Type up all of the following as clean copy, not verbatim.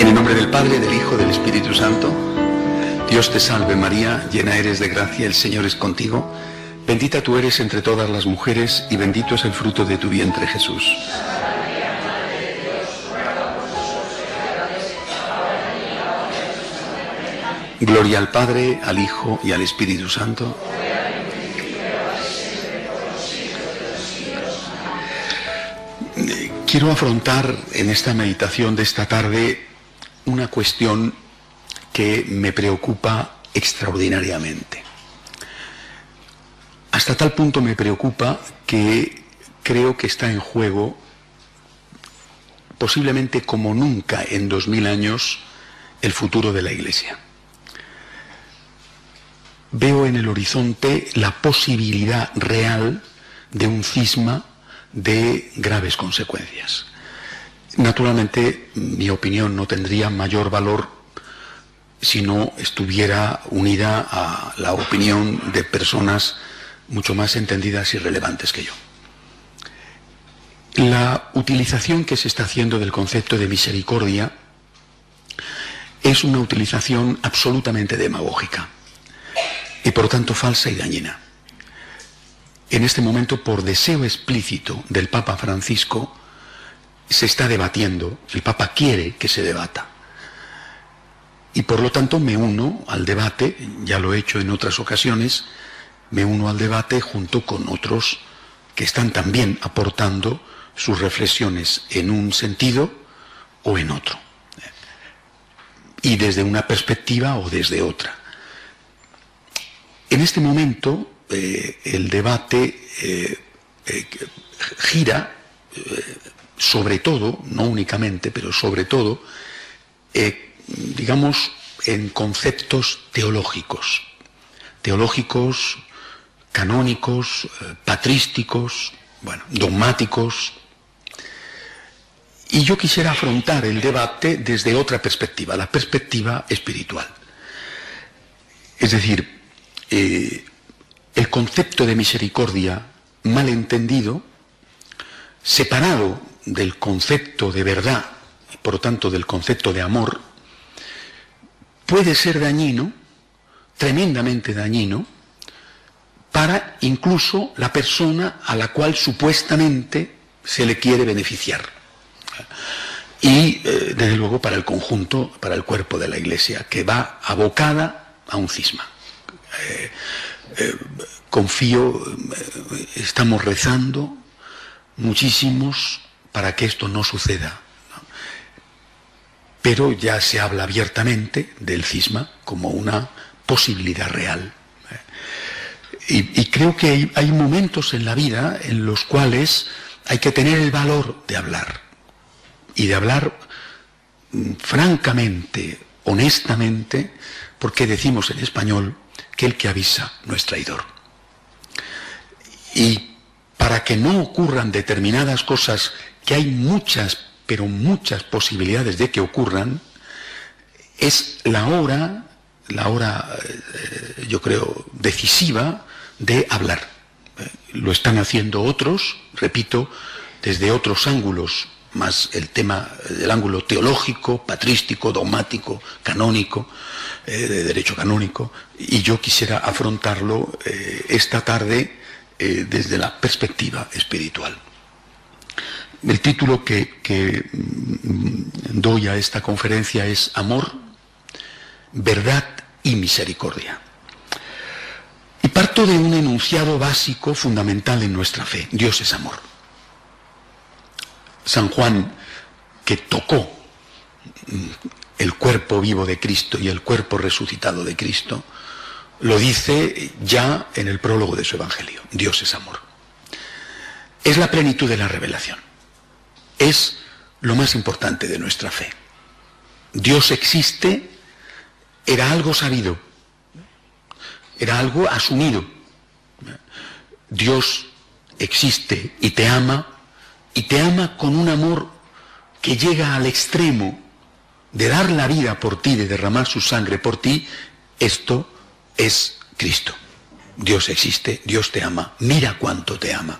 En el nombre del Padre, del Hijo, del Espíritu Santo. Dios te salve María, llena eres de gracia, el Señor es contigo. Bendita tú eres entre todas las mujeres y bendito es el fruto de tu vientre, Jesús. Gloria al Padre, al Hijo y al Espíritu Santo. Quiero afrontar en esta meditación de esta tarde una cuestión que me preocupa extraordinariamente. Hasta tal punto me preocupa que creo que está en juego, posiblemente como nunca en 2000 años, el futuro de la Iglesia. Veo en el horizonte la posibilidad real de un cisma de graves consecuencias. Naturalmente, mi opinión no tendría mayor valor si no estuviera unida a la opinión de personas mucho más entendidas y relevantes que yo. La utilización que se está haciendo del concepto de misericordia es una utilización absolutamente demagógica y por tanto falsa y dañina. En este momento, por deseo explícito del Papa Francisco, se está debatiendo, el Papa quiere que se debata. Y por lo tanto me uno al debate, ya lo he hecho en otras ocasiones, me uno al debate junto con otros que están también aportando sus reflexiones en un sentido o en otro. Y desde una perspectiva o desde otra. En este momento el debate gira sobre todo, no únicamente, pero sobre todo, digamos, en conceptos teológicos, canónicos, patrísticos, bueno, dogmáticos. Y yo quisiera afrontar el debate desde otra perspectiva, la perspectiva espiritual. Es decir, el concepto de misericordia mal entendido, separado del concepto de verdad, y por lo tanto del concepto de amor, puede ser dañino, tremendamente dañino, para incluso la persona a la cual supuestamente se le quiere beneficiar. Y desde luego para el conjunto, para el cuerpo de la Iglesia, que va abocada a un cisma. Confío, estamos rezando muchísimos para que esto no suceda, ¿no? Pero ya se habla abiertamente del cisma como una posibilidad real. Y creo que hay momentos en la vida en los cuales hay que tener el valor de hablar, y de hablar francamente, honestamente, porque decimos en español que el que avisa no es traidor. Y para que no ocurran determinadas cosas, que hay muchas, pero muchas posibilidades de que ocurran, es la hora, yo creo, decisiva de hablar. Lo están haciendo otros, repito, desde otros ángulos, más el tema del ángulo teológico, patrístico, dogmático, canónico, de derecho canónico, y yo quisiera afrontarlo esta tarde desde la perspectiva espiritual. El título que doy a esta conferencia es Amor, Verdad y Misericordia. Y parto de un enunciado básico, fundamental en nuestra fe: Dios es amor. San Juan, que tocó el cuerpo vivo de Cristo y el cuerpo resucitado de Cristo, lo dice ya en el prólogo de su Evangelio: Dios es amor. Es la plenitud de la revelación. Es lo más importante de nuestra fe. Dios existe, era algo sabido, era algo asumido. Dios existe y te ama con un amor que llega al extremo de dar la vida por ti, de derramar su sangre por ti. Esto es Cristo. Dios existe, Dios te ama, mira cuánto te ama.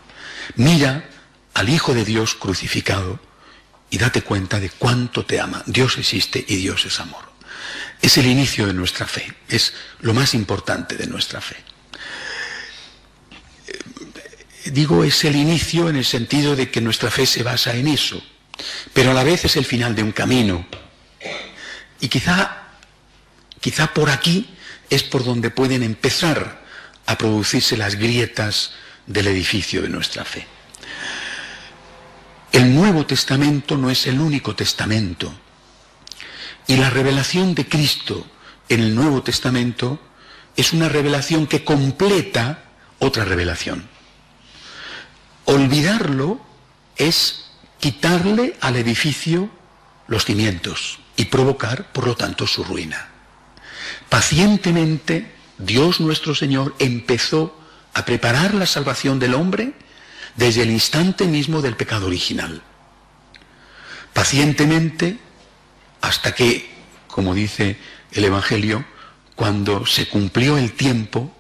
Mira al Hijo de Dios crucificado y date cuenta de cuánto te ama. Dios existe y Dios es amor. Es el inicio de nuestra fe, es lo más importante de nuestra fe. Digo, es el inicio en el sentido de que nuestra fe se basa en eso, pero a la vez es el final de un camino. Y quizá por aquí es por donde pueden empezar a producirse las grietas del edificio de nuestra fe. El Nuevo Testamento no es el único testamento, y la revelación de Cristo en el Nuevo Testamento es una revelación que completa otra revelación. Olvidarlo es quitarle al edificio los cimientos y provocar, por lo tanto, su ruina. Pacientemente, Dios nuestro Señor empezó a preparar la salvación del hombre desde el instante mismo del pecado original. Pacientemente, hasta que, como dice el Evangelio, cuando se cumplió el tiempo,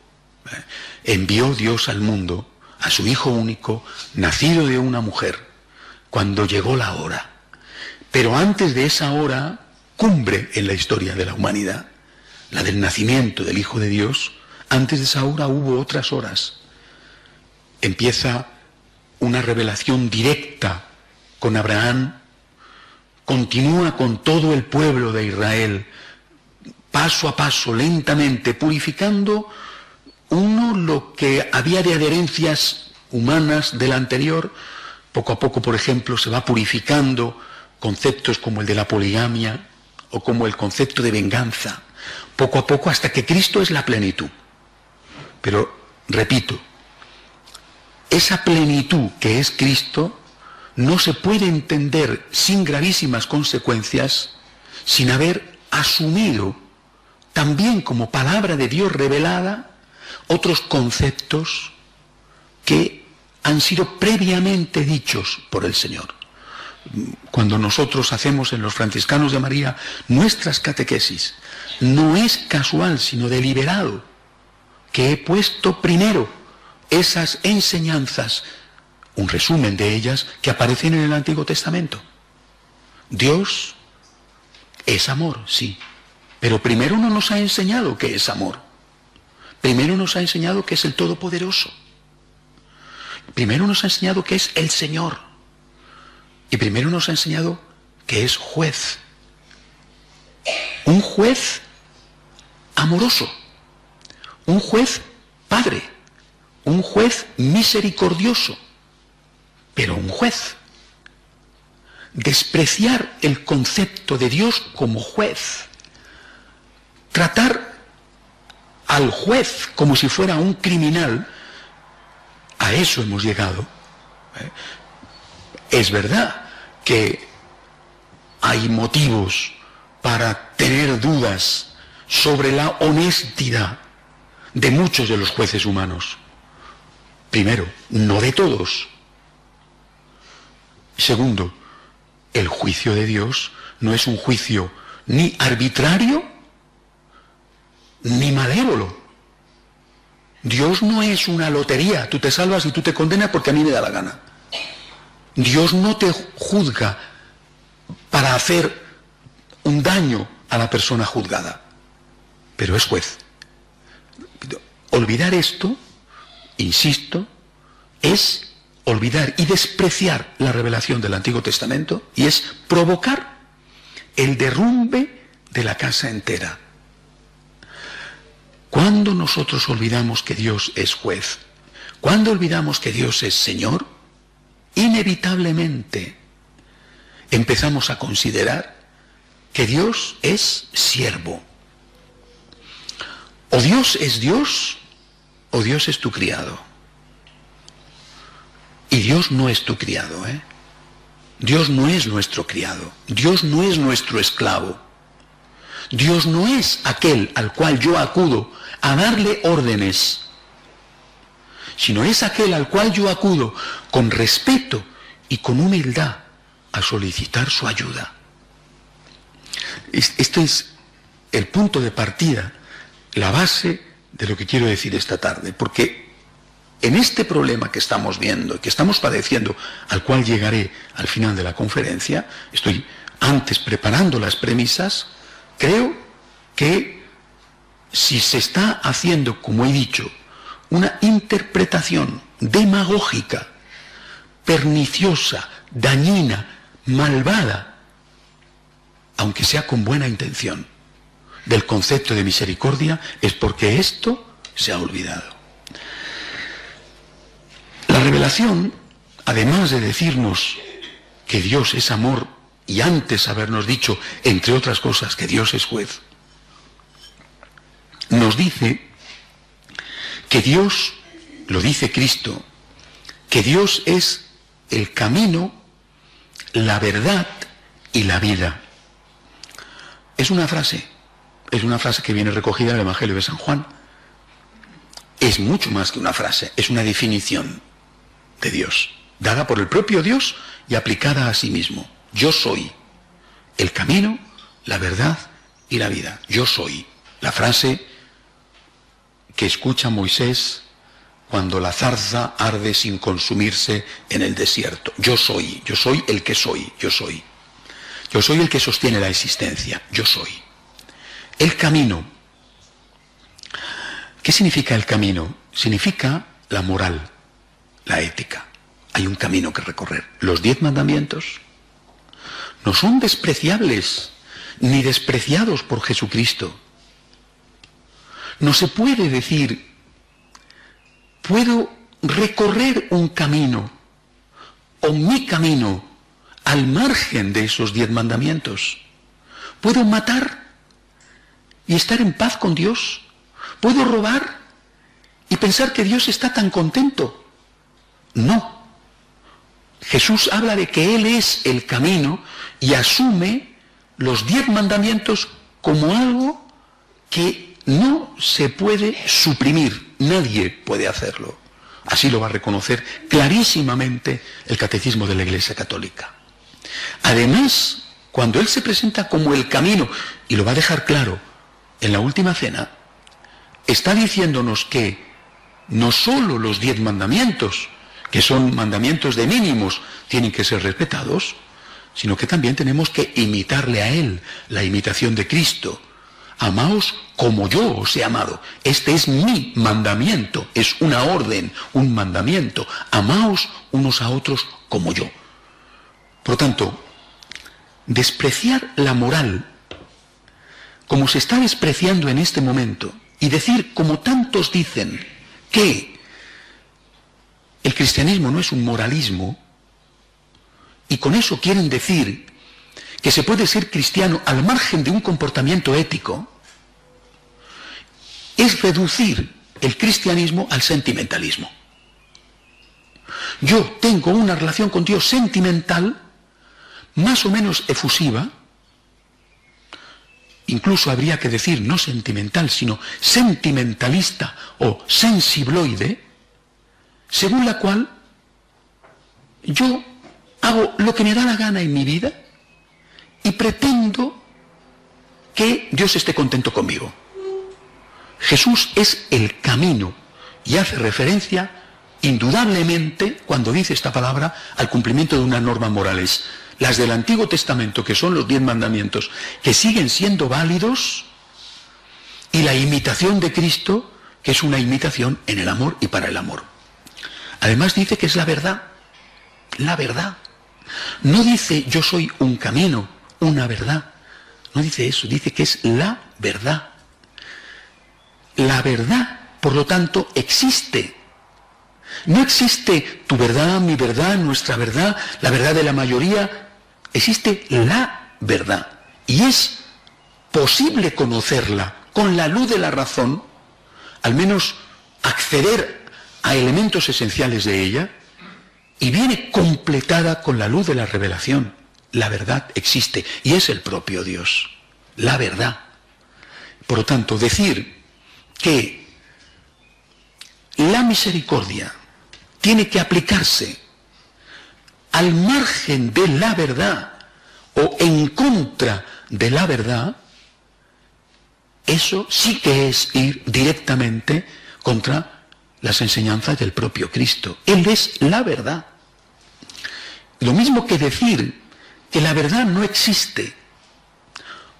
envió Dios al mundo a su Hijo único, nacido de una mujer, cuando llegó la hora. Pero antes de esa hora, cumbre en la historia de la humanidad, la del nacimiento del Hijo de Dios, antes de esa hora hubo otras horas. Empieza una revelación directa con Abraham, continúa con todo el pueblo de Israel, paso a paso, lentamente, purificando lo que había de adherencias humanas del anterior. Poco a poco, por ejemplo, se va purificando conceptos como el de la poligamia o como el concepto de venganza, poco a poco hasta que Cristo es la plenitud. Pero, repito, esa plenitud que es Cristo no se puede entender sin gravísimas consecuencias, sin haber asumido también como palabra de Dios revelada otros conceptos que han sido previamente dichos por el Señor. Cuando nosotros hacemos en los franciscanos de María nuestras catequesis, no es casual, sino deliberado, que he puesto primero esas enseñanzas, un resumen de ellas, que aparecen en el Antiguo Testamento. Dios es amor, sí, pero primero no nos ha enseñado qué es amor. Primero nos ha enseñado que es el Todopoderoso. Primero nos ha enseñado que es el Señor. Y primero nos ha enseñado que es juez. Un juez amoroso. Un juez padre. Un juez misericordioso. Pero un juez. Despreciar el concepto de Dios como juez. Tratar al juez como si fuera un criminal, a eso hemos llegado. Es verdad que hay motivos para tener dudas sobre la honestidad de muchos de los jueces humanos. Primero, no de todos. Segundo, el juicio de Dios no es un juicio ni arbitrario ni malévolo. Dios no es una lotería, tú te salvas y tú te condenas porque a mí me da la gana. Dios no te juzga para hacer un daño a la persona juzgada, pero es juez. Olvidar esto, insisto, es olvidar y despreciar la revelación del Antiguo Testamento y es provocar el derrumbe de la casa entera. Cuando nosotros olvidamos que Dios es juez, cuando olvidamos que Dios es Señor, inevitablemente empezamos a considerar que Dios es siervo. O Dios es Dios, o Dios es tu criado. Y Dios no es tu criado, ¿eh? Dios no es nuestro criado. Dios no es nuestro esclavo. Dios no es aquel al cual yo acudo a darle órdenes, sino es aquel al cual yo acudo con respeto y con humildad a solicitar su ayuda. Este es el punto de partida, la base de lo que quiero decir esta tarde, porque en este problema que estamos viendo y que estamos padeciendo, al cual llegaré al final de la conferencia, estoy antes preparando las premisas, creo que si se está haciendo, como he dicho, una interpretación demagógica, perniciosa, dañina, malvada, aunque sea con buena intención, del concepto de misericordia, es porque esto se ha olvidado. La revelación, además de decirnos que Dios es amor, y antes habernos dicho, entre otras cosas, que Dios es juez, nos dice que Dios, lo dice Cristo, que Dios es el camino, la verdad y la vida. Es una frase que viene recogida en el Evangelio de San Juan. Es mucho más que una frase, es una definición de Dios, dada por el propio Dios y aplicada a sí mismo. Yo soy el camino, la verdad y la vida. Yo soy. La frase que escucha Moisés cuando la zarza arde sin consumirse en el desierto. Yo soy el que soy, yo soy. Yo soy el que sostiene la existencia, yo soy. El camino. ¿Qué significa el camino? Significa la moral, la ética. Hay un camino que recorrer. Los 10 mandamientos no son despreciables ni despreciados por Jesucristo. No se puede decir, puedo recorrer un camino o mi camino al margen de esos 10 mandamientos. Puedo matar y estar en paz con Dios. Puedo robar y pensar que Dios está tan contento. No. Jesús habla de que Él es el camino y asume los 10 mandamientos como algo que no se puede suprimir. Nadie puede hacerlo. Así lo va a reconocer clarísimamente el Catecismo de la Iglesia Católica. Además, cuando Él se presenta como el camino, y lo va a dejar claro en la última cena, está diciéndonos que no solo los 10 mandamientos, que son mandamientos de mínimos, tienen que ser respetados, sino que también tenemos que imitarle a Él, la imitación de Cristo. Amaos como yo os he amado. Este es mi mandamiento, es una orden, un mandamiento. Amaos unos a otros como yo. Por lo tanto, despreciar la moral, como se está despreciando en este momento, y decir, como tantos dicen, que el cristianismo no es un moralismo, y con eso quieren decir que se puede ser cristiano al margen de un comportamiento ético, es reducir el cristianismo al sentimentalismo. Yo tengo una relación con Dios sentimental, más o menos efusiva, incluso habría que decir no sentimental, sino sentimentalista o sensibloide, según la cual yo hago lo que me da la gana en mi vida y pretendo que Dios esté contento conmigo. Jesús es el camino y hace referencia indudablemente, cuando dice esta palabra, al cumplimiento de unas normas morales. Las del Antiguo Testamento, que son los 10 mandamientos, que siguen siendo válidos, y la imitación de Cristo, que es una imitación en el amor y para el amor. Además dice que es la verdad. La verdad. No dice yo soy un camino, una verdad. No dice eso, dice que es la verdad. La verdad, por lo tanto, existe. No existe tu verdad, mi verdad, nuestra verdad, la verdad de la mayoría. Existe la verdad. Y es posible conocerla con la luz de la razón, al menos acceder a elementos esenciales de ella, y viene completada con la luz de la revelación. La verdad existe y es el propio Dios. La verdad. Por lo tanto, decir que la misericordia tiene que aplicarse al margen de la verdad o en contra de la verdad, eso sí que es ir directamente contra las enseñanzas del propio Cristo. Él es la verdad. Lo mismo que decir que la verdad no existe,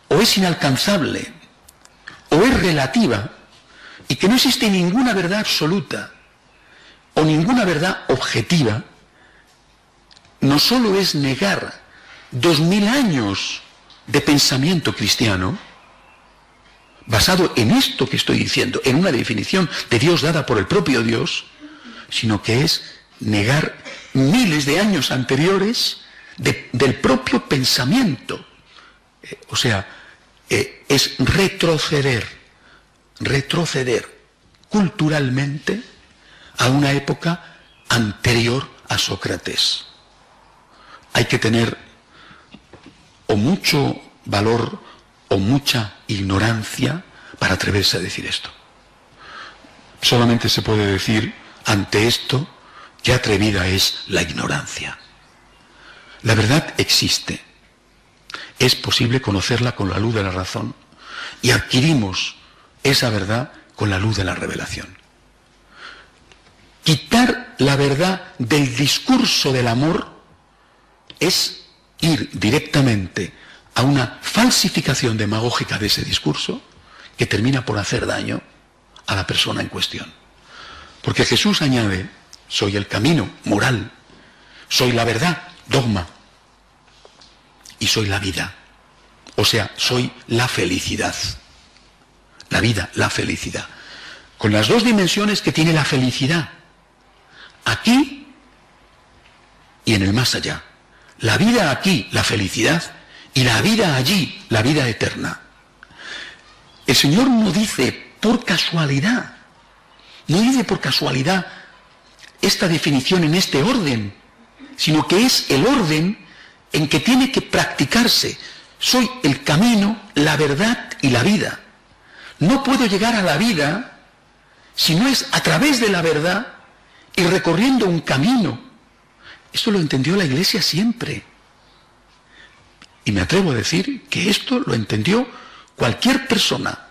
o es inalcanzable, o es relativa, y que no existe ninguna verdad absoluta, o ninguna verdad objetiva, no solo es negar 2000 años de pensamiento cristiano, basado en esto que estoy diciendo, en una definición de Dios dada por el propio Dios, sino que es negar miles de años anteriores del propio pensamiento. O sea, es retroceder culturalmente a una época anterior a Sócrates. Hay que tener o mucho valor o mucha ignorancia para atreverse a decir esto. Solamente se puede decir ante esto qué atrevida es la ignorancia. La verdad existe. Es posible conocerla con la luz de la razón y adquirimos esa verdad con la luz de la revelación. Quitar la verdad del discurso del amor es ir directamente a una falsificación demagógica de ese discurso que termina por hacer daño a la persona en cuestión. Porque Jesús añade: soy el camino, moral, soy la verdad, dogma, y soy la vida. O sea, soy la felicidad. La vida, la felicidad. Con las dos dimensiones que tiene la felicidad, aquí y en el más allá. La vida aquí, la felicidad, y la vida allí, la vida eterna. El Señor no dice por casualidad, no dice por casualidad esta definición en este orden, sino que es el orden en que tiene que practicarse. Soy el camino, la verdad y la vida. No puedo llegar a la vida si no es a través de la verdad y recorriendo un camino. Esto lo entendió la Iglesia siempre. Y me atrevo a decir que esto lo entendió cualquier persona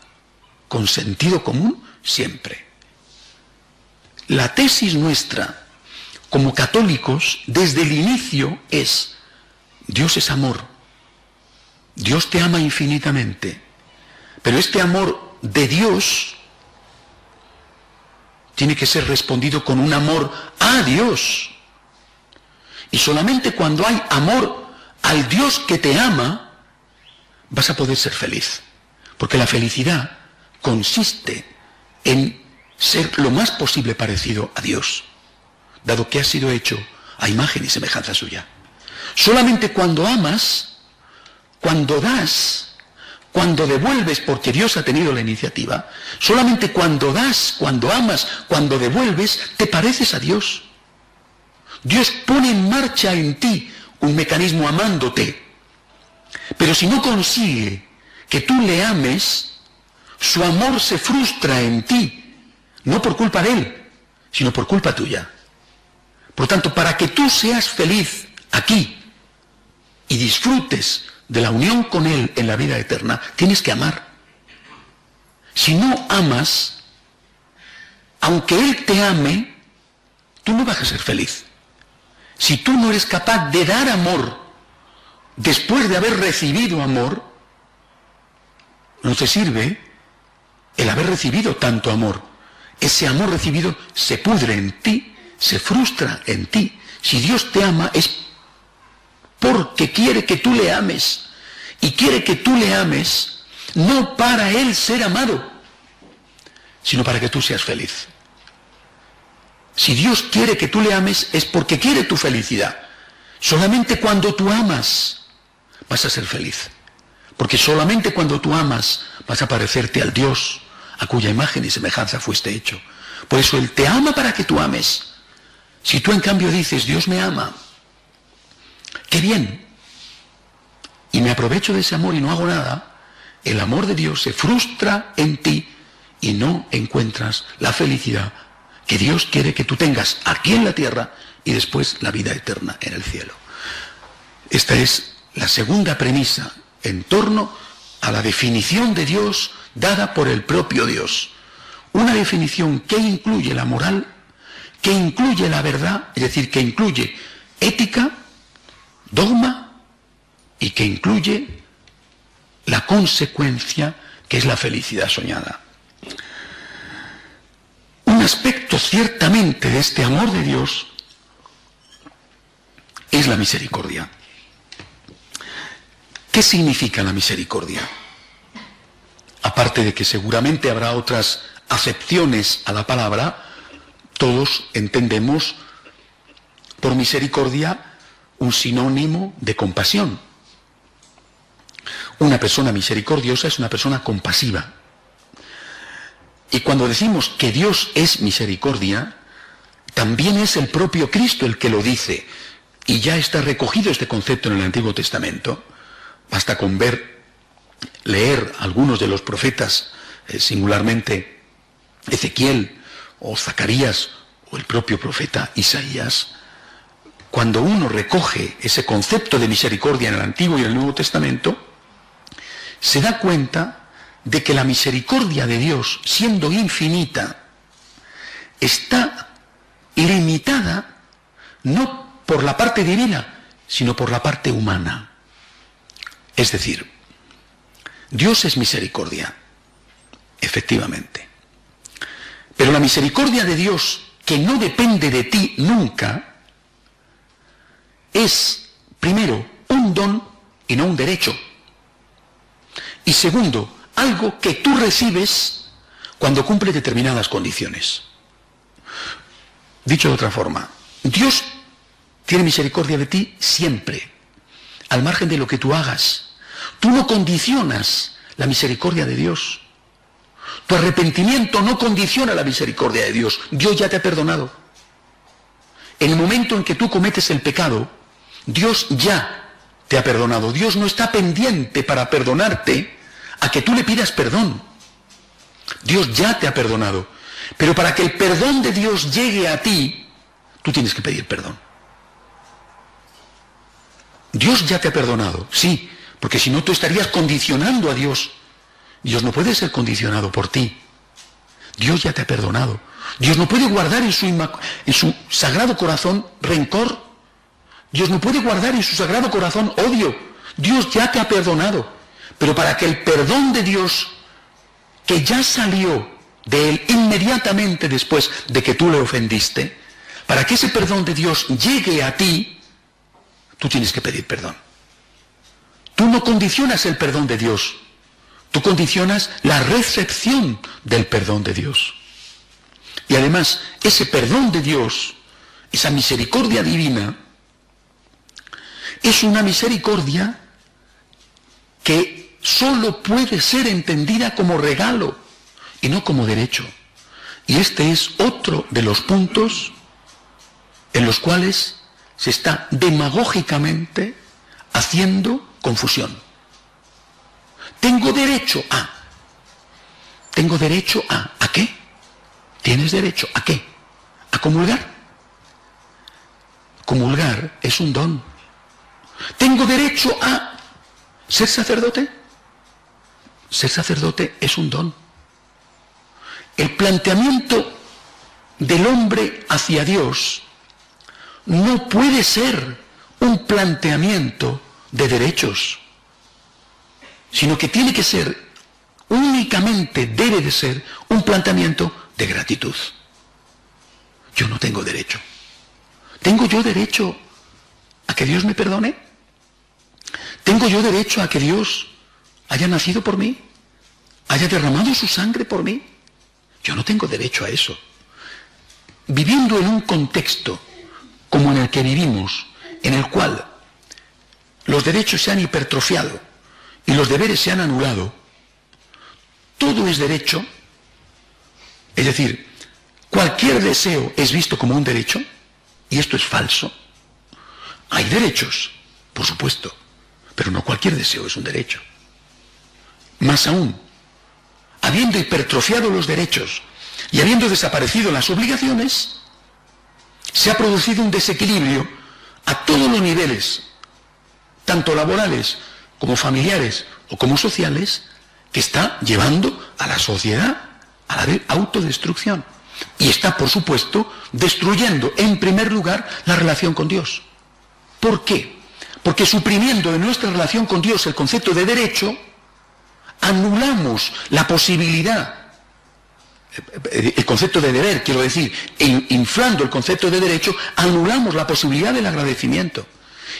con sentido común siempre. La tesis nuestra como católicos desde el inicio es: Dios es amor. Dios te ama infinitamente. Pero este amor de Dios tiene que ser respondido con un amor a Dios. Y solamente cuando hay amor al Dios que te ama, vas a poder ser feliz. Porque la felicidad consiste en ser lo más posible parecido a Dios, dado que has sido hecho a imagen y semejanza suya. Solamente cuando amas, cuando das, cuando devuelves, porque Dios ha tenido la iniciativa, solamente cuando das, cuando amas, cuando devuelves, te pareces a Dios. Dios pone en marcha en ti un mecanismo amándote. Pero si no consigue que tú le ames, su amor se frustra en ti, no por culpa de él, sino por culpa tuya. Por tanto, para que tú seas feliz aquí y disfrutes de la unión con él en la vida eterna, tienes que amar. Si no amas, aunque él te ame, tú no vas a ser feliz. Si tú no eres capaz de dar amor después de haber recibido amor, no te sirve el haber recibido tanto amor. Ese amor recibido se pudre en ti, se frustra en ti. Si Dios te ama es porque quiere que tú le ames. Y quiere que tú le ames no para él ser amado, sino para que tú seas feliz. Si Dios quiere que tú le ames es porque quiere tu felicidad. Solamente cuando tú amas vas a ser feliz. Porque solamente cuando tú amas vas a parecerte al Dios a cuya imagen y semejanza fuiste hecho. Por eso Él te ama para que tú ames. Si tú en cambio dices: Dios me ama, qué bien, y me aprovecho de ese amor y no hago nada, el amor de Dios se frustra en ti y no encuentras la felicidad que Dios quiere que tú tengas aquí en la tierra y después la vida eterna en el cielo. Esta es la segunda premisa en torno a la definición de Dios dada por el propio Dios. una definición que incluye la moral, que incluye la verdad, es decir, que incluye ética, dogma y que incluye la consecuencia que es la felicidad soñada. Un aspecto ciertamente de este amor de Dios es la misericordia. ¿Qué significa la misericordia? Aparte de que seguramente habrá otras acepciones a la palabra, todos entendemos por misericordia un sinónimo de compasión. Una persona misericordiosa es una persona compasiva. Y cuando decimos que Dios es misericordia, también es el propio Cristo el que lo dice. Y ya está recogido este concepto en el Antiguo Testamento. Basta con leer algunos de los profetas, singularmente Ezequiel o Zacarías o el propio profeta Isaías. Cuando uno recoge ese concepto de misericordia en el Antiguo y en el Nuevo Testamento, se da cuenta de que la misericordia de Dios, siendo infinita, está limitada no por la parte divina, sino por la parte humana. Es decir, Dios es misericordia, efectivamente. Pero la misericordia de Dios, que no depende de ti nunca, es, primero, un don y no un derecho. Y segundo, algo que tú recibes cuando cumple determinadas condiciones. Dicho de otra forma, Dios tiene misericordia de ti siempre, al margen de lo que tú hagas. Tú no condicionas la misericordia de Dios. Tu arrepentimiento no condiciona la misericordia de Dios. Dios ya te ha perdonado. En el momento en que tú cometes el pecado, Dios ya te ha perdonado. Dios no está pendiente para perdonarte a que tú le pidas perdón. Dios ya te ha perdonado. Pero para que el perdón de Dios llegue a ti, tú tienes que pedir perdón. Dios ya te ha perdonado, sí, porque si no tú estarías condicionando a Dios. Dios no puede ser condicionado por ti. Dios ya te ha perdonado. Dios no puede guardar en su sagrado corazón rencor. Dios no puede guardar en su sagrado corazón odio. Dios ya te ha perdonado. Pero para que el perdón de Dios, que ya salió de él inmediatamente después de que tú le ofendiste, para que ese perdón de Dios llegue a ti, tú tienes que pedir perdón. Tú no condicionas el perdón de Dios, tú condicionas la recepción del perdón de Dios. Y además, ese perdón de Dios, esa misericordia divina, es una misericordia que solo puede ser entendida como regalo y no como derecho. Y este es otro de los puntos en los cuales se está demagógicamente haciendo confusión. Tengo derecho a. ¿Tengo derecho a? ¿A qué? ¿Tienes derecho a qué? ¿A comulgar? Comulgar es un don. ¿Tengo derecho a ser sacerdote? Ser sacerdote es un don. El planteamiento del hombre hacia Dios no puede ser un planteamiento de derechos, sino que tiene que ser, únicamente debe de ser, un planteamiento de gratitud. Yo no tengo derecho. ¿Tengo yo derecho a que Dios me perdone? ¿Tengo yo derecho a que Dios haya nacido por mí? ¿Haya derramado su sangre por mí? Yo no tengo derecho a eso. Viviendo en un contexto como en el que vivimos, en el cual los derechos se han hipertrofiado y los deberes se han anulado, todo es derecho, es decir, cualquier deseo es visto como un derecho, y esto es falso. Hay derechos, por supuesto, pero no cualquier deseo es un derecho. Más aún, habiendo hipertrofiado los derechos y habiendo desaparecido las obligaciones, se ha producido un desequilibrio a todos los niveles, tanto laborales como familiares o como sociales, que está llevando a la sociedad a la autodestrucción. Y está, por supuesto, destruyendo en primer lugar la relación con Dios. ¿Por qué? Porque suprimiendo de nuestra relación con Dios el concepto de derecho, anulamos la posibilidad, el concepto de deber, quiero decir, inflando el concepto de derecho, anulamos la posibilidad del agradecimiento.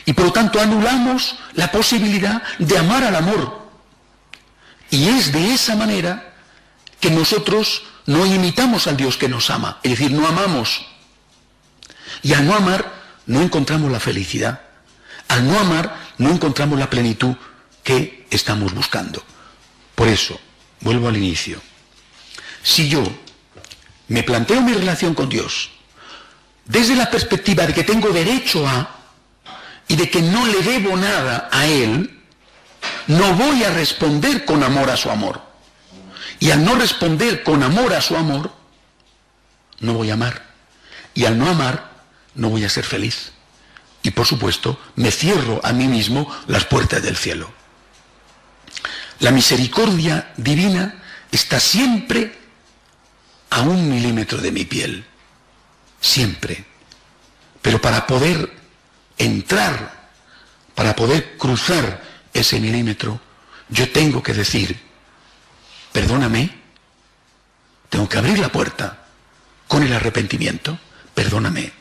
Y por lo tanto anulamos la posibilidad de amar al amor. Y es de esa manera que nosotros no imitamos al Dios que nos ama, es decir, no amamos. Y al no amar no encontramos la felicidad. Al no amar no encontramos la plenitud que estamos buscando. Por eso, vuelvo al inicio. Si yo me planteo mi relación con Dios desde la perspectiva de que tengo derecho a y de que no le debo nada a Él, no voy a responder con amor a su amor. Y al no responder con amor a su amor, no voy a amar. Y al no amar, no voy a ser feliz. Y por supuesto, me cierro a mí mismo las puertas del cielo. La misericordia divina está siempre a 1 milímetro de mi piel. Siempre. Pero para poder entrar, para poder cruzar ese milímetro, yo tengo que decir, perdóname, tengo que abrir la puerta con el arrepentimiento, perdóname,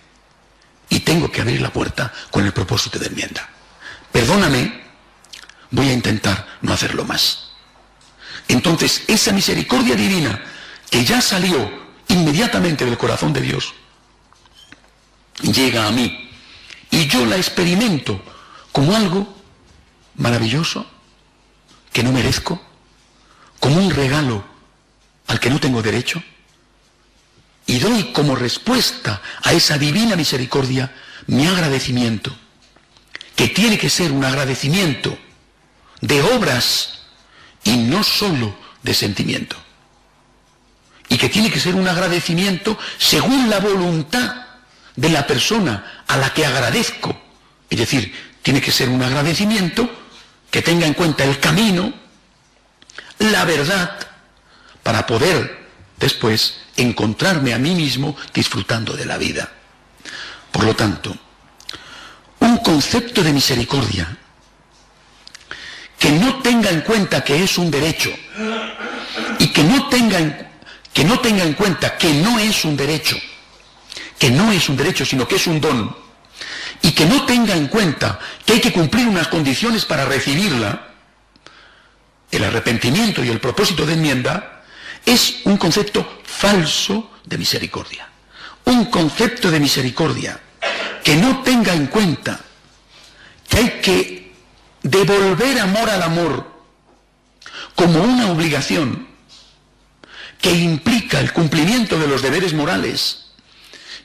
y tengo que abrir la puerta con el propósito de enmienda. Perdóname, voy a intentar no hacerlo más. Entonces, esa misericordia divina que ya salió inmediatamente del corazón de Dios, llega a mí, y yo la experimento como algo maravilloso, que no merezco, como un regalo al que no tengo derecho, y doy como respuesta a esa divina misericordia mi agradecimiento, que tiene que ser un agradecimiento de obras y no solo de sentimiento, y que tiene que ser un agradecimiento según la voluntad de la persona a la que agradezco, es decir, tiene que ser un agradecimiento que tenga en cuenta el camino, la verdad, para poder después encontrarme a mí mismo disfrutando de la vida. Por lo tanto, un concepto de misericordia que no tenga en cuenta que es un derecho y que no tenga en cuenta que no es un derecho, sino que es un don, y que no tenga en cuenta que hay que cumplir unas condiciones para recibirla, el arrepentimiento y el propósito de enmienda, es un concepto falso de misericordia. Un concepto de misericordia que no tenga en cuenta que hay que devolver amor al amor como una obligación que implica el cumplimiento de los deberes morales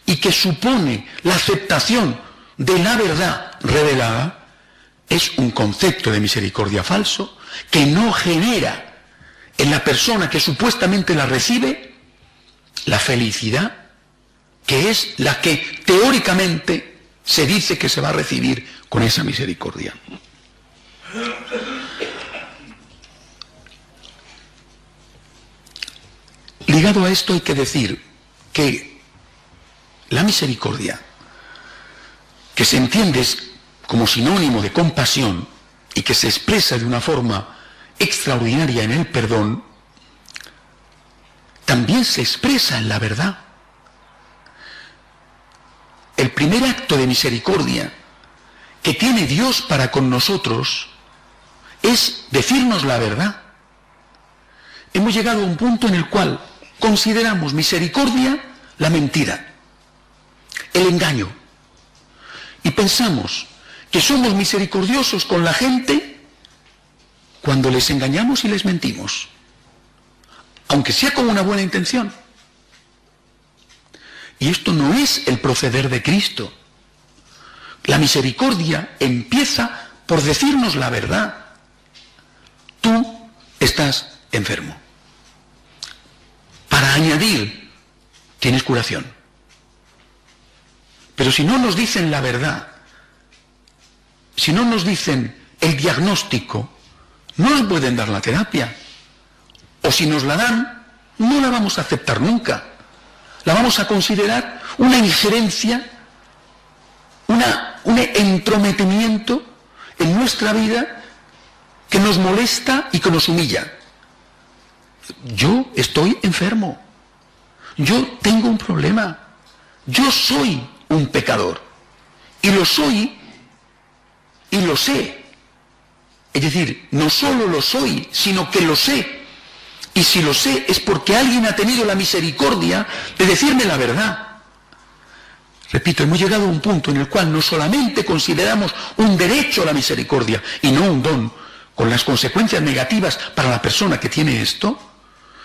y que supone la aceptación de la verdad revelada, es un concepto de misericordia falso que no genera en la persona que supuestamente la recibe la felicidad que es la que teóricamente se dice que se va a recibir con esa misericordia. Ligado a esto hay que decir que la misericordia, que se entiende como sinónimo de compasión y que se expresa de una forma extraordinaria en el perdón, también se expresa en la verdad. El primer acto de misericordia que tiene Dios para con nosotros es decirnos la verdad. Hemos llegado a un punto en el cual consideramos misericordia la mentira, el engaño, y pensamos que somos misericordiosos con la gente cuando les engañamos y les mentimos, aunque sea con una buena intención. Y esto no es el proceder de Cristo. La misericordia empieza por decirnos la verdad. Tú estás enfermo. Para añadir, tienes curación. Pero si no nos dicen la verdad, si no nos dicen el diagnóstico, no nos pueden dar la terapia. O si nos la dan, no la vamos a aceptar nunca. La vamos a considerar una injerencia, un entrometimiento en nuestra vida que nos molesta y que nos humilla. Yo estoy enfermo. Yo tengo un problema. Yo soy un pecador. Y lo soy y lo sé. Es decir, no solo lo soy, sino que lo sé. Y si lo sé es porque alguien ha tenido la misericordia de decirme la verdad. Repito, hemos llegado a un punto en el cual no solamente consideramos un derecho a la misericordia y no un don, con las consecuencias negativas para la persona que tiene esto,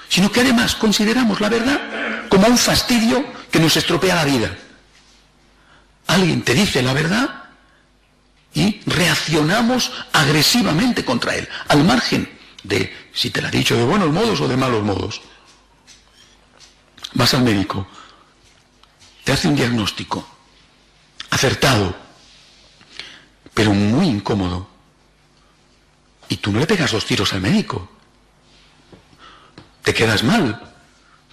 sino que además consideramos la verdad como un fastidio que nos estropea la vida. Alguien te dice la verdad y reaccionamos agresivamente contra él, al margen de si te la ha dicho de buenos modos o de malos modos. Vas al médico, te hace un diagnóstico acertado, pero muy incómodo, y tú no le pegas 2 tiros al médico. Te quedas mal,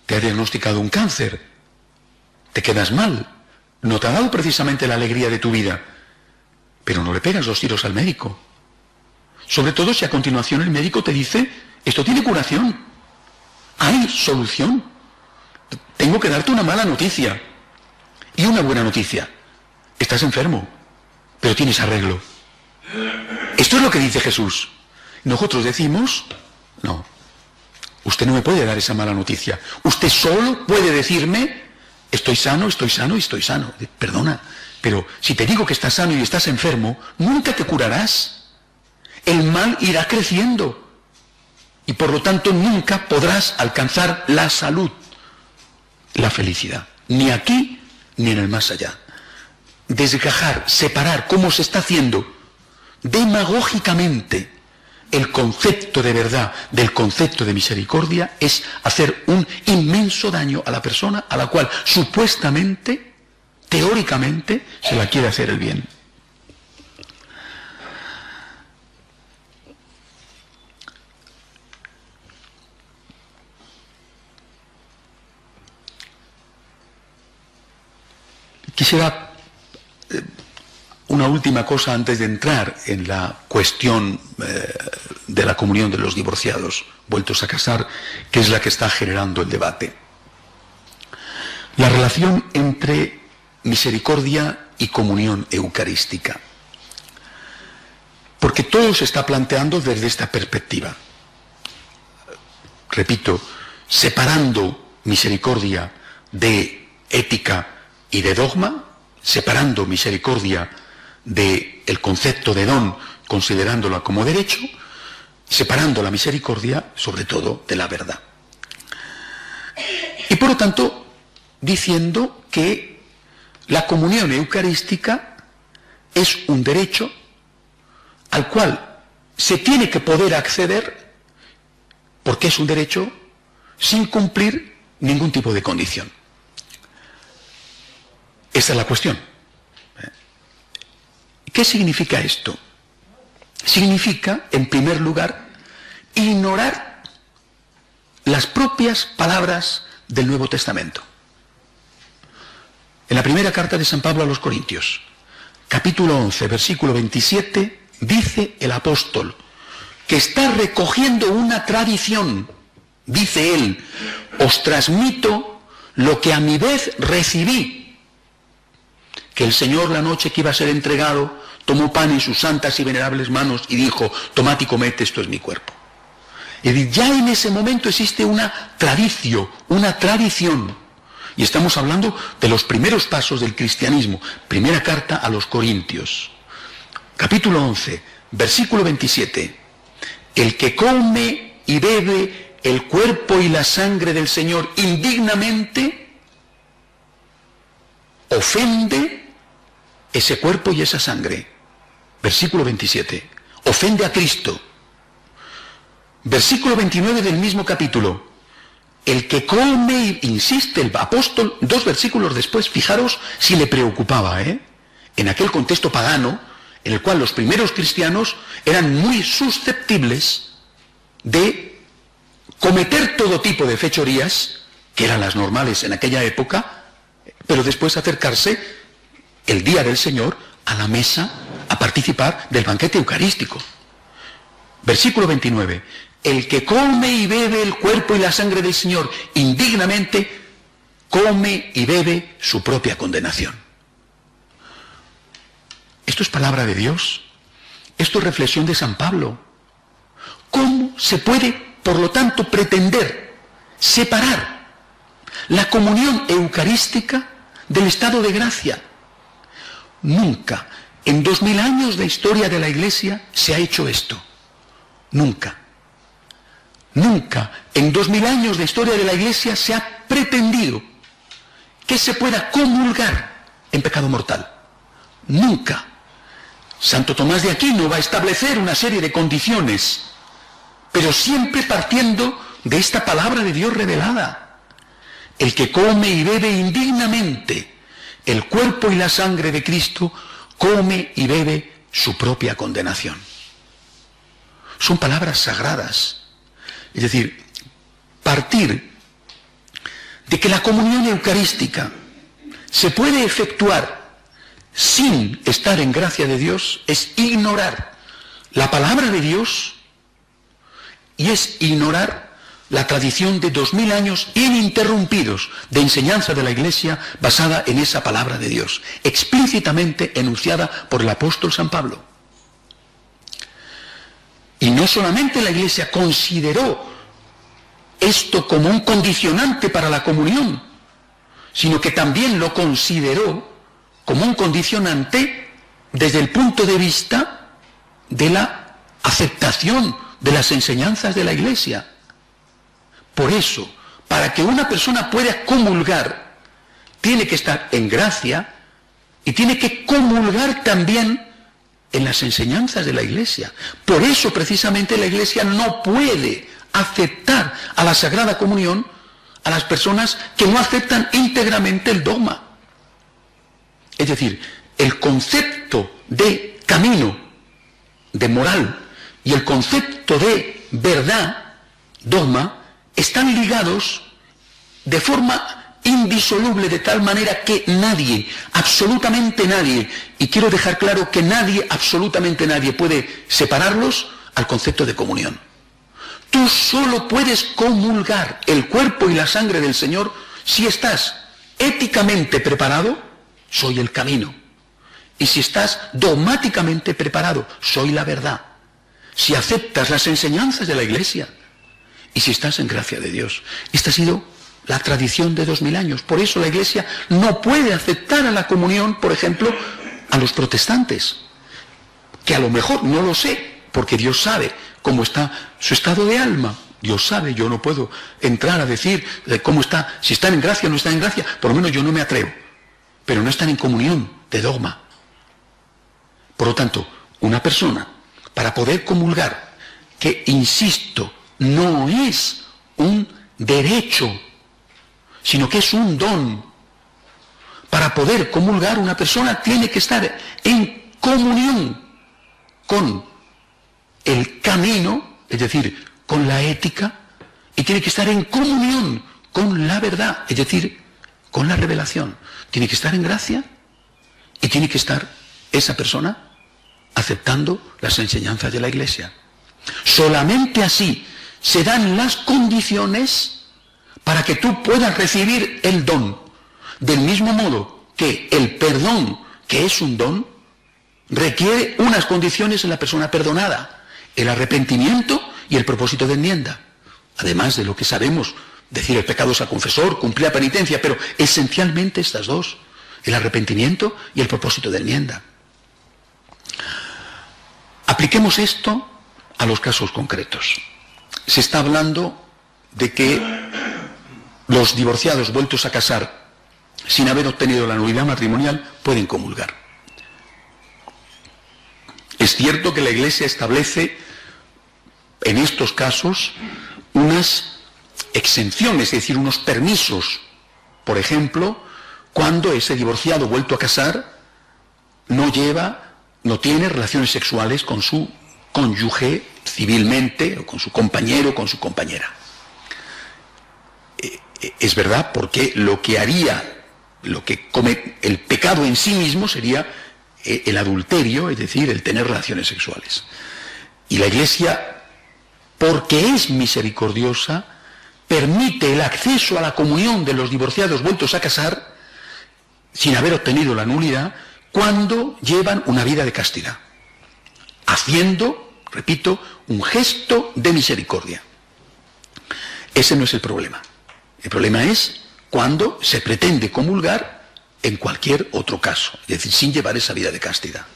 te ha diagnosticado un cáncer, te quedas mal, no te ha dado precisamente la alegría de tu vida, pero no le pegas 2 tiros al médico. Sobre todo si a continuación el médico te dice, esto tiene curación, hay solución. Tengo que darte una mala noticia y una buena noticia. Estás enfermo, pero tienes arreglo. Esto es lo que dice Jesús. Nosotros decimos, no, usted no me puede dar esa mala noticia. Usted solo puede decirme, estoy sano y estoy sano. Perdona, pero si te digo que estás sano y estás enfermo, nunca te curarás. El mal irá creciendo y por lo tanto nunca podrás alcanzar la salud, la felicidad, ni aquí ni en el más allá. Desgajar, separar, como se está haciendo demagógicamente el concepto de verdad del concepto de misericordia, es hacer un inmenso daño a la persona a la cual supuestamente, teóricamente, se la quiere hacer el bien. Quisiera una última cosa antes de entrar en la cuestión de la comunión de los divorciados vueltos a casar, que es la que está generando el debate. La relación entre misericordia y comunión eucarística. Porque todo se está planteando desde esta perspectiva. Repito, separando misericordia de ética y de dogma, separando misericordia del concepto de don, considerándola como derecho, separando la misericordia, sobre todo, de la verdad. Y por lo tanto, diciendo que la comunión eucarística es un derecho al cual se tiene que poder acceder, porque es un derecho, sin cumplir ningún tipo de condición. Esta es la cuestión. ¿Qué significa esto? Significa, en primer lugar, ignorar las propias palabras del Nuevo Testamento. En la primera carta de San Pablo a los Corintios, capítulo 11, versículo 27, dice el apóstol que está recogiendo una tradición. Dice él, os transmito lo que a mi vez recibí. Que el Señor, la noche que iba a ser entregado, tomó pan en sus santas y venerables manos y dijo, tomad y comed, esto es mi cuerpo. Es decir, ya en ese momento existe una tradición, y estamos hablando de los primeros pasos del cristianismo. Primera carta a los Corintios, capítulo 11, versículo 27. El que come y bebe el cuerpo y la sangre del Señor indignamente, ofende ese cuerpo y esa sangre. Versículo 27. Ofende a Cristo. Versículo 29 del mismo capítulo. El que come, insiste el apóstol, 2 versículos después, fijaros si le preocupaba, en aquel contexto pagano, en el cual los primeros cristianos eran muy susceptibles de cometer todo tipo de fechorías, que eran las normales en aquella época, pero después acercarse el día del Señor a la mesa a participar del banquete eucarístico. Versículo 29. El que come y bebe el cuerpo y la sangre del Señor indignamente, come y bebe su propia condenación. Esto es palabra de Dios. Esto es reflexión de San Pablo. ¿Cómo se puede, por lo tanto, pretender separar la comunión eucarística del estado de gracia? Nunca, en 2000 años de historia de la Iglesia, se ha hecho esto. Nunca. Nunca, en 2000 años de historia de la Iglesia, se ha pretendido que se pueda comulgar en pecado mortal. Nunca. Santo Tomás de Aquino va a establecer una serie de condiciones, pero siempre partiendo de esta palabra de Dios revelada. El que come y bebe indignamente el cuerpo y la sangre de Cristo, come y bebe su propia condenación. Son palabras sagradas. Es decir, partir de que la comunión eucarística se puede efectuar sin estar en gracia de Dios es ignorar la palabra de Dios y es ignorar la tradición de 2000 años ininterrumpidos de enseñanza de la Iglesia basada en esa palabra de Dios, explícitamente enunciada por el apóstol San Pablo. Y no solamente la Iglesia consideró esto como un condicionante para la comunión, sino que también lo consideró como un condicionante desde el punto de vista de la aceptación de las enseñanzas de la Iglesia. Por eso, para que una persona pueda comulgar, tiene que estar en gracia y tiene que comulgar también en las enseñanzas de la Iglesia. Por eso, precisamente, la Iglesia no puede aceptar a la Sagrada Comunión a las personas que no aceptan íntegramente el dogma. Es decir, el concepto de camino, de moral, y el concepto de verdad, dogma, están ligados de forma indisoluble, de tal manera que nadie, absolutamente nadie, y quiero dejar claro que nadie, absolutamente nadie, puede separarlos al concepto de comunión. Tú solo puedes comulgar el cuerpo y la sangre del Señor si estás éticamente preparado, soy el camino. Y si estás dogmáticamente preparado, soy la verdad. Si aceptas las enseñanzas de la Iglesia y si estás en gracia de Dios. Esta ha sido la tradición de 2000 años. Por eso la Iglesia no puede aceptar a la comunión, por ejemplo, a los protestantes, que a lo mejor no lo sé, porque Dios sabe cómo está su estado de alma. Dios sabe, yo no puedo entrar a decir cómo está, si están en gracia o no están en gracia, por lo menos yo no me atrevo. Pero no están en comunión de dogma. Por lo tanto, una persona, para poder comulgar, que, insisto, no es un derecho, sino que es un don. Para poder comulgar, una persona tiene que estar en comunión con el camino, es decir, con la ética, y tiene que estar en comunión con la verdad, es decir, con la revelación. Tiene que estar en gracia y tiene que estar esa persona aceptando las enseñanzas de la Iglesia. Solamente así se dan las condiciones para que tú puedas recibir el don. Del mismo modo que el perdón, que es un don, requiere unas condiciones en la persona perdonada: el arrepentimiento y el propósito de enmienda. Además de lo que sabemos, decir el pecado al confesor, cumplir la penitencia, pero esencialmente estas dos: el arrepentimiento y el propósito de enmienda. Apliquemos esto a los casos concretos. Se está hablando de que los divorciados vueltos a casar sin haber obtenido la nulidad matrimonial pueden comulgar. Es cierto que la Iglesia establece en estos casos unas exenciones, es decir, unos permisos. Por ejemplo, cuando ese divorciado vuelto a casar no tiene relaciones sexuales con su cónyuge civilmente, o con su compañero o con su compañera. Es verdad, porque lo que el pecado en sí mismo sería el adulterio, es decir, el tener relaciones sexuales. Y la Iglesia, porque es misericordiosa, permite el acceso a la comunión de los divorciados vueltos a casar sin haber obtenido la nulidad cuando llevan una vida de castidad, haciendo, repito, un gesto de misericordia. Ese no es el problema. El problema es cuando se pretende comulgar en cualquier otro caso, es decir, sin llevar esa vida de castidad.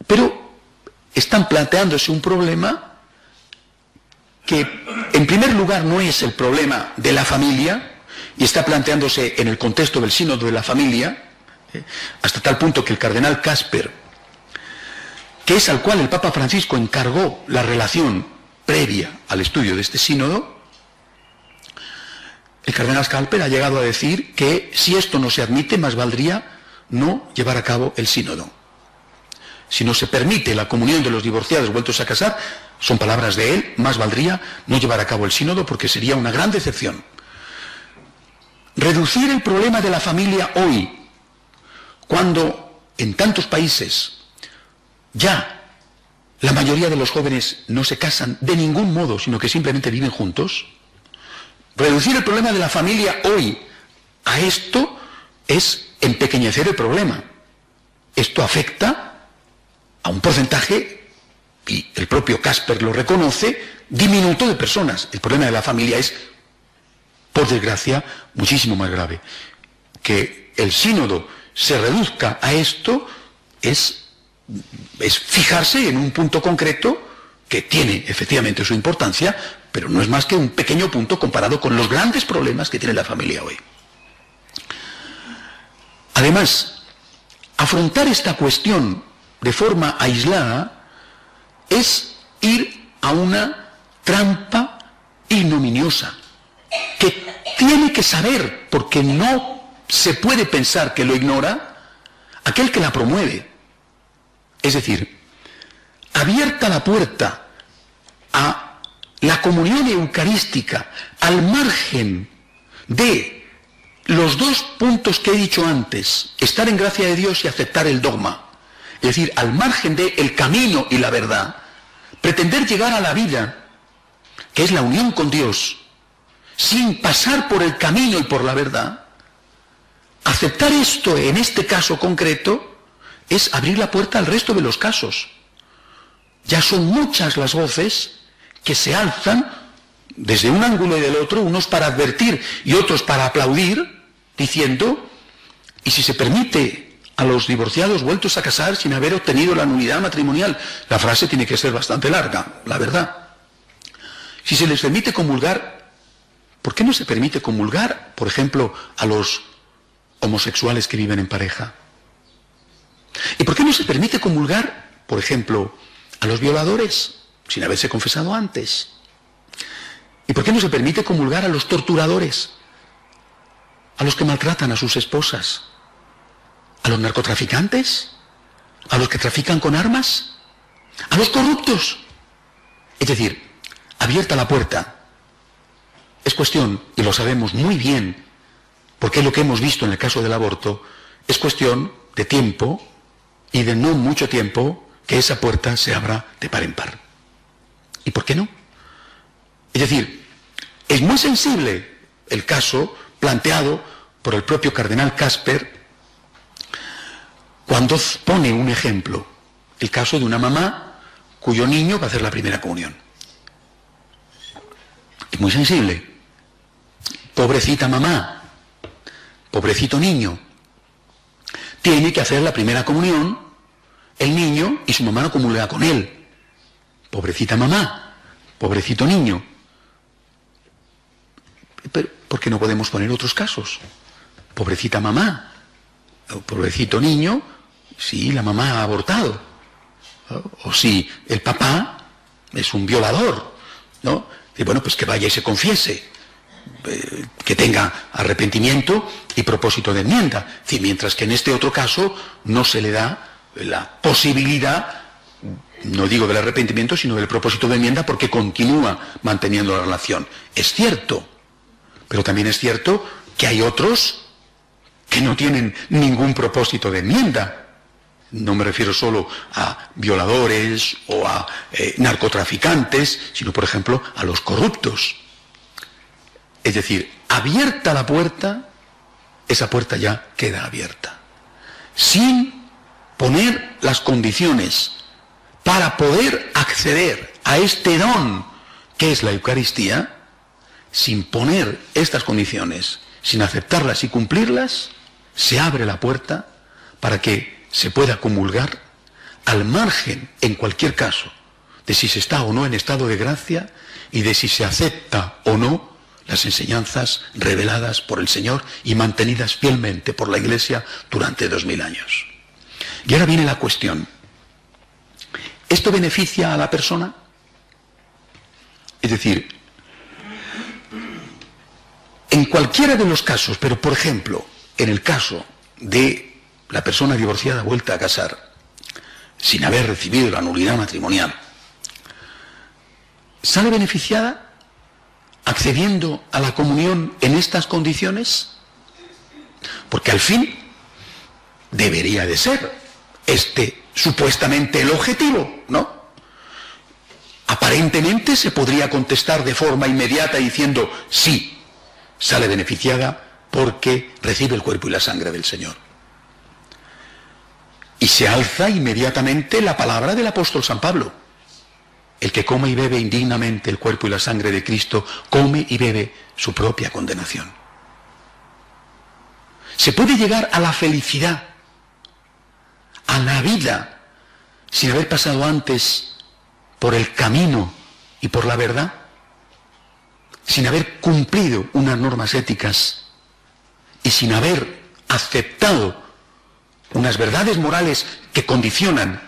Pero están planteándose un problema que, en primer lugar, no es el problema de la familia, y está planteándose en el contexto del sínodo de la familia, hasta tal punto que el cardenal Casper, que es al cual el Papa Francisco encargó la relación previa al estudio de este sínodo, el cardenal Casper ha llegado a decir que si esto no se admite, más valdría no llevar a cabo el sínodo. Si no se permite la comunión de los divorciados vueltos a casar, son palabras de él, más valdría no llevar a cabo el sínodo porque sería una gran decepción. Reducir el problema de la familia hoy, cuando en tantos países ya la mayoría de los jóvenes no se casan de ningún modo, sino que simplemente viven juntos, reducir el problema de la familia hoy a esto es empequeñecer el problema. Esto afecta a un porcentaje, y el propio Casper lo reconoce, diminuto de personas. El problema de la familia es, por desgracia, muchísimo más grave. Que el sínodo se reduzca a esto es fijarse en un punto concreto que tiene efectivamente su importancia, pero no es más que un pequeño punto comparado con los grandes problemas que tiene la familia hoy. Además, afrontar esta cuestión de forma aislada es ir a una trampa ignominiosa que tiene que saber, porque no se puede pensar que lo ignora, aquel que la promueve. Es decir, abierta la puerta a la comunión eucarística al margen de los dos puntos que he dicho antes, estar en gracia de Dios y aceptar el dogma, es decir, al margen de el camino y la verdad, pretender llegar a la vida, que es la unión con Dios, sin pasar por el camino y por la verdad, aceptar esto en este caso concreto es abrir la puerta al resto de los casos. Ya son muchas las voces que se alzan desde un ángulo y del otro, unos para advertir y otros para aplaudir, diciendo, y si se permite a los divorciados vueltos a casar sin haber obtenido la nulidad matrimonial, la frase tiene que ser bastante larga, la verdad. Si se les permite comulgar, ¿por qué no se permite comulgar, por ejemplo, a los homosexuales que viven en pareja? ¿Y por qué no se permite comulgar, por ejemplo, a los violadores sin haberse confesado antes? ¿Y por qué no se permite comulgar a los torturadores, a los que maltratan a sus esposas, a los narcotraficantes, a los que trafican con armas, a los corruptos? Es decir, abierta la puerta. Es cuestión, y lo sabemos muy bien, porque es lo que hemos visto en el caso del aborto, es cuestión de tiempo y de no mucho tiempo que esa puerta se abra de par en par. ¿Y por qué no? Es decir, es muy sensible el caso planteado por el propio cardenal Casper cuando pone un ejemplo, el caso de una mamá cuyo niño va a hacer la primera comunión. Es muy sensible. Pobrecita mamá, pobrecito niño, tiene que hacer la primera comunión el niño y su mamá no comulga con él. Pobrecita mamá, pobrecito niño. Pero, ¿por qué no podemos poner otros casos? Pobrecita mamá, pobrecito niño, si la mamá ha abortado, o si el papá es un violador, ¿no? Y bueno, pues que vaya y se confiese, que tenga arrepentimiento y propósito de enmienda. Mientras que en este otro caso no se le da la posibilidad no digo del arrepentimiento, sino del propósito de enmienda, porque continúa manteniendo la relación. Es cierto, pero también es cierto que hay otros que no tienen ningún propósito de enmienda. No me refiero solo a violadores o a narcotraficantes, sino, por ejemplo, a los corruptos. Es decir, abierta la puerta, esa puerta ya queda abierta. Sin poner las condiciones para poder acceder a este don que es la Eucaristía, sin poner estas condiciones, sin aceptarlas y cumplirlas, se abre la puerta para que se pueda comulgar al margen, en cualquier caso, de si se está o no en estado de gracia y de si se acepta o no las enseñanzas reveladas por el Señor y mantenidas fielmente por la Iglesia durante 2000 años. Y ahora viene la cuestión. ¿Esto beneficia a la persona? Es decir, en cualquiera de los casos, pero por ejemplo, en el caso de la persona divorciada vuelta a casar, sin haber recibido la nulidad matrimonial, ¿sale beneficiada accediendo a la comunión en estas condiciones? Porque al fin debería de ser supuestamente el objetivo, ¿no? Aparentemente se podría contestar de forma inmediata diciendo sí, sale beneficiada porque recibe el cuerpo y la sangre del Señor. Y se alza inmediatamente la palabra del apóstol San Pablo. El que come y bebe indignamente el cuerpo y la sangre de Cristo, come y bebe su propia condenación. Se puede llegar a la felicidad, a la vida, sin haber pasado antes por el camino y por la verdad, sin haber cumplido unas normas éticas y sin haber aceptado unas verdades morales que condicionan,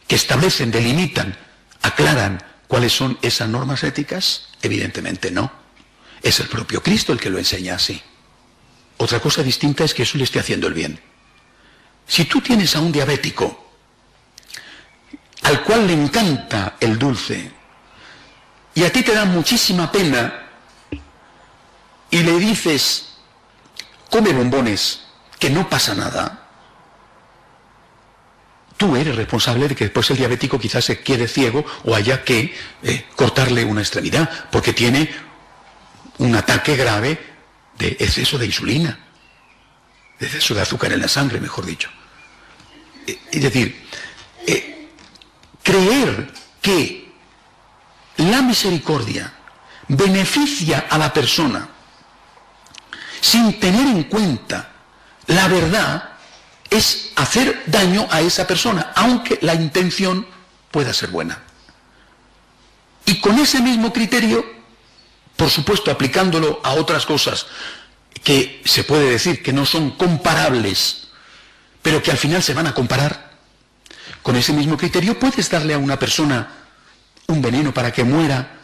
que establecen, delimitan, aclaran cuáles son esas normas éticas. Evidentemente no. Es el propio Cristo el que lo enseña así. Otra cosa distinta es que eso le esté haciendo el bien. Si tú tienes a un diabético al cual le encanta el dulce y a ti te da muchísima pena y le dices, come bombones, que no pasa nada, tú eres responsable de que después el diabético quizás se quede ciego o haya que cortarle una extremidad porque tiene un ataque grave de exceso de insulina, de exceso de azúcar en la sangre, mejor dicho. Es decir, creer que la misericordia beneficia a la persona sin tener en cuenta la verdad es hacer daño a esa persona, aunque la intención pueda ser buena. Y con ese mismo criterio, por supuesto aplicándolo a otras cosas que se puede decir que no son comparables, pero que al final se van a comparar, con ese mismo criterio puedes darle a una persona un veneno para que muera,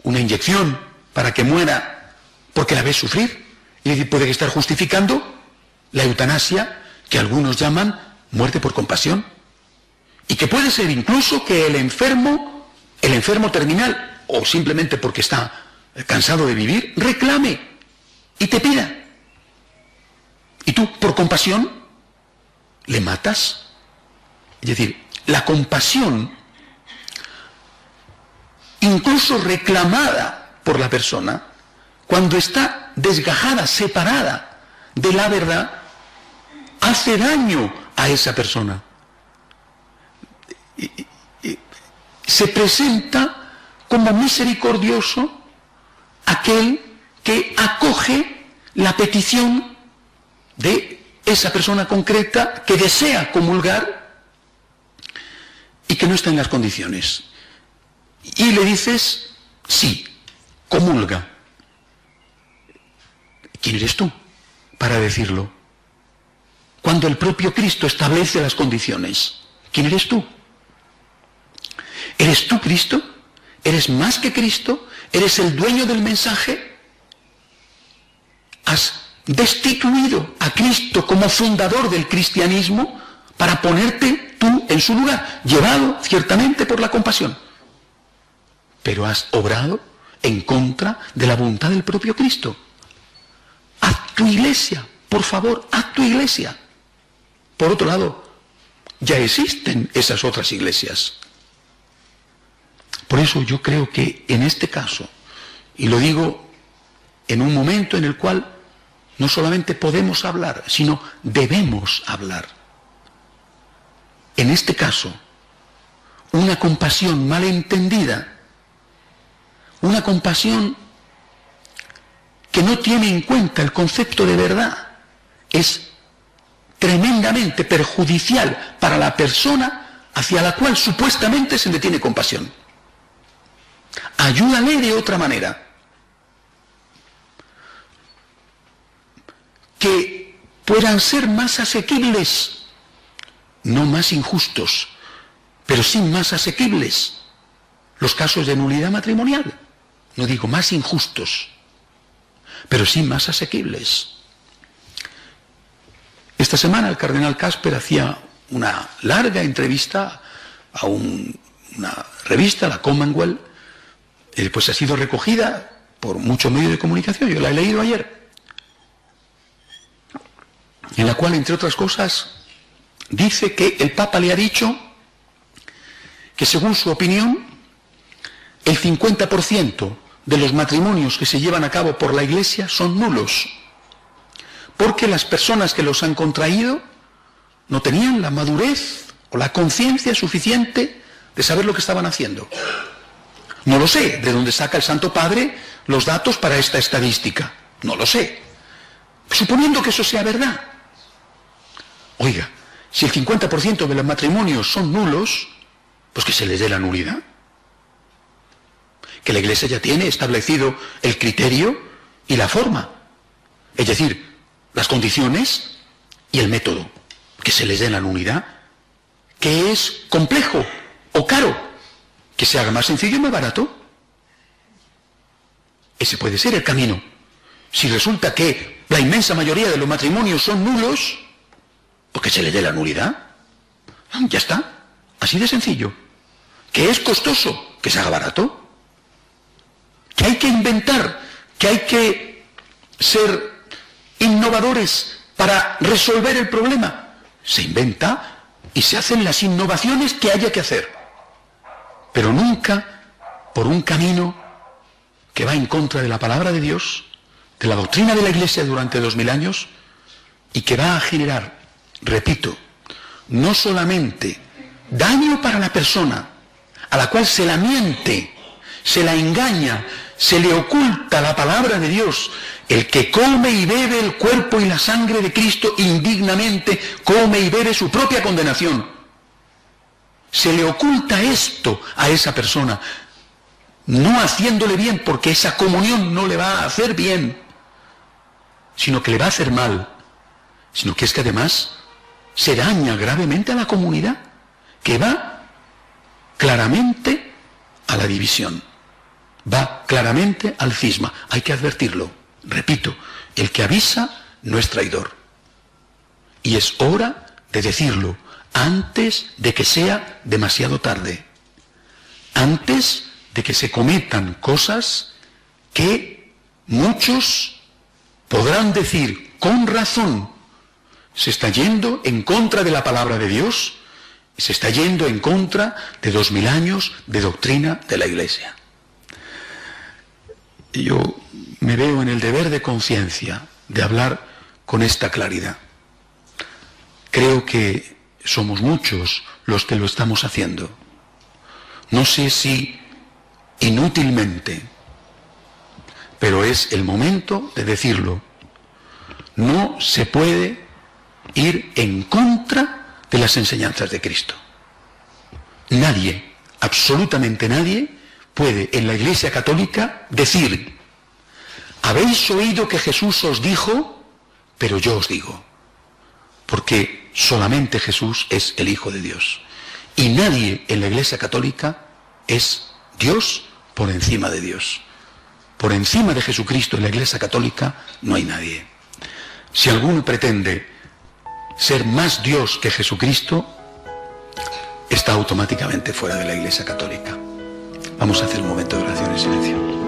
una inyección para que muera, porque la ves sufrir, y puede estar justificando la eutanasia, que algunos llaman muerte por compasión, y que puede ser incluso que el enfermo terminal, o simplemente porque está cansado de vivir, reclame y te pida. Y tú, por compasión, le matas. Es decir, la compasión, incluso reclamada por la persona, cuando está desgajada, separada de la verdad, hace daño a esa persona. Se presenta como misericordioso aquel que acoge la petición de esa persona concreta que desea comulgar y que no está en las condiciones. Y le dices, sí, comulga. ¿Quién eres tú para decirlo? Cuando el propio Cristo establece las condiciones, ¿quién eres tú? ¿Eres tú Cristo? ¿Eres más que Cristo? ¿Eres el dueño del mensaje? ¿Has destituido a Cristo como fundador del cristianismo para ponerte tú en su lugar, llevado ciertamente por la compasión. Pero has obrado en contra de la voluntad del propio Cristo. Haz tu iglesia, por favor, haz tu iglesia. Por otro lado, ya existen esas otras iglesias. Por eso yo creo que en este caso, y lo digo en un momento en el cual no solamente podemos hablar, sino debemos hablar. En este caso, una compasión malentendida, una compasión que no tiene en cuenta el concepto de verdad, es tremendamente perjudicial para la persona hacia la cual supuestamente se le tiene compasión. Ayúdale de otra manera. Que puedan ser más asequibles, no más injustos, pero sí más asequibles, los casos de nulidad matrimonial. No digo más injustos, pero sí más asequibles. Esta semana el cardenal Casper hacía una larga entrevista a una revista, la Commonwealth, pues ha sido recogida por muchos medios de comunicación, yo la he leído ayer, en la cual, entre otras cosas, dice que el Papa le ha dicho que, según su opinión, el 50% de los matrimonios que se llevan a cabo por la Iglesia son nulos, porque las personas que los han contraído no tenían la madurez o la conciencia suficiente de saber lo que estaban haciendo. No lo sé de dónde saca el Santo Padre los datos para esta estadística, no lo sé. Suponiendo que eso sea verdad, oiga, si el 50% de los matrimonios son nulos, pues que se les dé la nulidad. Que la Iglesia ya tiene establecido el criterio y la forma, es decir, las condiciones y el método. Que se les dé la nulidad, que es complejo o caro, que se haga más sencillo y más barato. Ese puede ser el camino. Si resulta que la inmensa mayoría de los matrimonios son nulos, pues que se les dé la nulidad. Ya está, así de sencillo. Que es costoso, que se haga barato. Que hay que inventar, que hay que ser innovadores para resolver el problema. Se inventa y se hacen las innovaciones que haya que hacer, pero nunca por un camino que va en contra de la palabra de Dios, de la doctrina de la Iglesia durante 2000 años, y que va a generar, repito, no solamente daño para la persona a la cual se la miente, se la engaña, se le oculta la palabra de Dios. El que come y bebe el cuerpo y la sangre de Cristo indignamente come y bebe su propia condenación. Se le oculta esto a esa persona, no haciéndole bien, porque esa comunión no le va a hacer bien, sino que le va a hacer mal, sino que es que además se daña gravemente a la comunidad, que va claramente a la división, va claramente al cisma. Hay que advertirlo. Repito, el que avisa no es traidor. Y es hora de decirlo antes de que sea demasiado tarde, antes de que se cometan cosas que muchos podrán decir con razón: se está yendo en contra de la palabra de Dios, se está yendo en contra de 2000 años de doctrina de la Iglesia. Yo me veo en el deber de conciencia de hablar con esta claridad. Creo que somos muchos los que lo estamos haciendo. No sé si inútilmente, pero es el momento de decirlo. No se puede ir en contra de las enseñanzas de Cristo. Nadie, absolutamente nadie, puede en la Iglesia Católica decir: habéis oído que Jesús os dijo, pero yo os digo. Porque solamente Jesús es el Hijo de Dios. Y nadie en la Iglesia Católica es Dios por encima de Dios. Por encima de Jesucristo en la Iglesia Católica no hay nadie. Si alguno pretende ser más Dios que Jesucristo, está automáticamente fuera de la Iglesia Católica. Vamos a hacer un momento de oración en silencio.